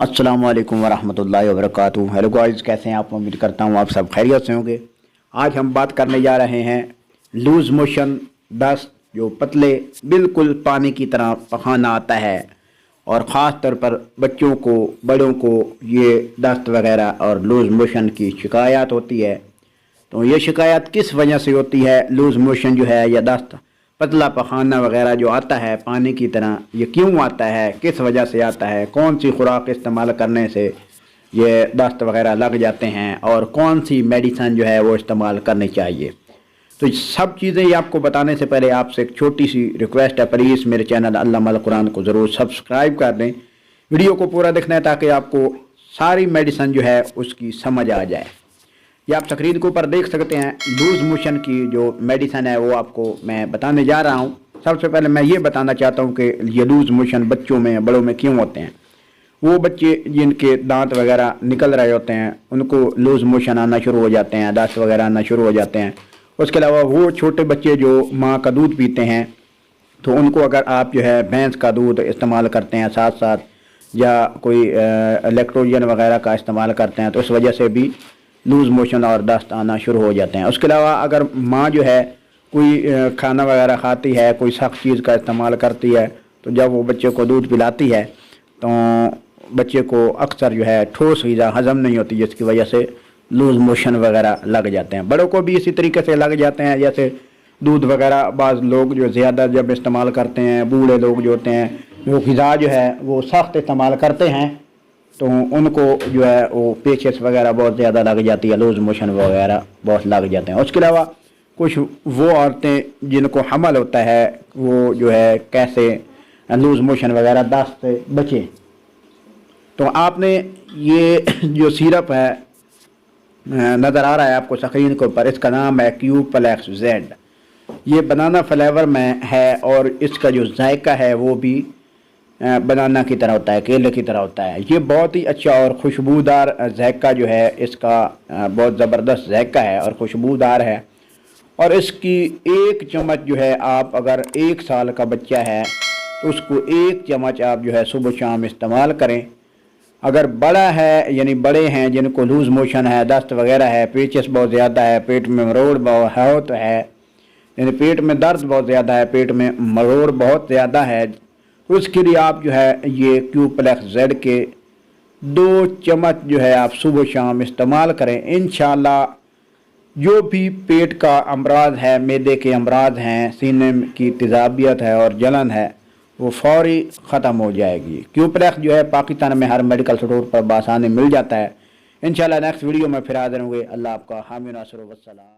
अस्सलाम वालेकुम वरहमतुल्लाहि वबरकातुहू। हेलो गाइस, कैसे हैं आप? उम्मीद करता हूँ आप सब खैरियत से होंगे। आज हम बात करने जा रहे हैं लूज़ मोशन, दस्त, जो पतले बिल्कुल पानी की तरह पखाना आता है और ख़ास तौर पर बच्चों को, बड़ों को ये दस्त वगैरह और लूज़ मोशन की शिकायत होती है। तो ये शिकायत किस वजह से होती है? लूज़ मोशन जो है या दस्त, पतला पखाना वगैरह जो आता है पानी की तरह, ये क्यों आता है, किस वजह से आता है, कौन सी खुराक इस्तेमाल करने से ये दस्त वगैरह लग जाते हैं और कौन सी मेडिसिन जो है वो इस्तेमाल करनी चाहिए। तो सब चीज़ें ये आपको बताने से पहले आपसे एक छोटी सी रिक्वेस्ट है, प्लीज़ मेरे चैनल अल्लामा अल कुरान को ज़रूर सब्सक्राइब कर दें। वीडियो को पूरा देखना है ताकि आपको सारी मेडिसिन जो है उसकी समझ आ जाए। ये आप स्क्रीन के ऊपर देख सकते हैं, लूज़ मोशन की जो मेडिसिन है वो आपको मैं बताने जा रहा हूँ। सबसे पहले मैं ये बताना चाहता हूँ कि ये लूज़ मोशन बच्चों में, बड़ों में क्यों होते हैं। वो बच्चे जिनके दांत वगैरह निकल रहे होते हैं उनको लूज़ मोशन आना शुरू हो जाते हैं, दस्त वगैरह आना शुरू हो जाते हैं। उसके अलावा वो छोटे बच्चे जो माँ का दूध पीते हैं, तो उनको अगर आप जो है भैंस का दूध इस्तेमाल करते हैं साथ साथ, या कोई लैक्टोजन वगैरह का इस्तेमाल करते हैं, तो इस वजह से भी लूज़ मोशन और दस्त आना शुरू हो जाते हैं। उसके अलावा अगर माँ जो है कोई खाना वगैरह खाती है, कोई सख्त चीज़ का इस्तेमाल करती है, तो जब वो बच्चे को दूध पिलाती है तो बच्चे को अक्सर जो है ठोस ग़िज़ा हज़म नहीं होती, जिसकी वजह से लूज़ मोशन वगैरह लग जाते हैं। बड़ों को भी इसी तरीके से लग जाते हैं, जैसे दूध वगैरह बाज़ लोग जो ज़्यादा जब इस्तेमाल करते हैं, बूढ़े लोग जो होते हैं, वो ग़िज़ा जो है वो सख्त इस्तेमाल करते हैं, तो उनको जो है वो पेचिश वगैरह बहुत ज़्यादा लग जाती है, लूज़ मोशन वगैरह बहुत लग जाते हैं। उसके अलावा कुछ वो औरतें जिनको हमल होता है, वो जो है कैसे लूज़ मोशन वगैरह दस्त से बचें। तो आपने ये जो सिरप है नज़र आ रहा है आपको स्क्रीन के ऊपर, इसका नाम है क्यूप्लेक्स जेड। ये बनाना फ्लेवर में है और इसका जो जायका है वो भी बनाना की तरह होता है, केले की तरह होता है। ये बहुत ही अच्छा और खुशबूदार जायका जो है इसका, बहुत ज़बरदस्त जायका है और खुशबूदार है। और इसकी एक चम्मच जो है, आप अगर 1 साल का बच्चा है तो उसको 1 चम्मच आप जो है सुबह शाम इस्तेमाल करें। अगर बड़ा है, यानी बड़े हैं जिनको लूज़ मोशन है, दस्त वगैरह है, पेचिश बहुत ज़्यादा है, पेट में मरोड़ बहुत है, यानी पेट में दर्द बहुत ज़्यादा है, पेट में मरोड़ बहुत ज़्यादा है, उसके लिए आप जो है ये क्यूप्लेक्स जेड के 2 चम्मच जो है आप सुबह शाम इस्तेमाल करें। इंशाल्लाह जो भी पेट का अमराज है, मैदे के अमराज हैं, सीने की तेज़ाबियत है और जलन है, वो फौरी ख़त्म हो जाएगी। क्यूप्लेक्स जो है पाकिस्तान में हर मेडिकल स्टोर पर बआसानी मिल जाता है। इंशाल्लाह नेक्स्ट वीडियो में फिर हाज़िर होंगे। अल्लाह आपका हामी नासर व सलाम।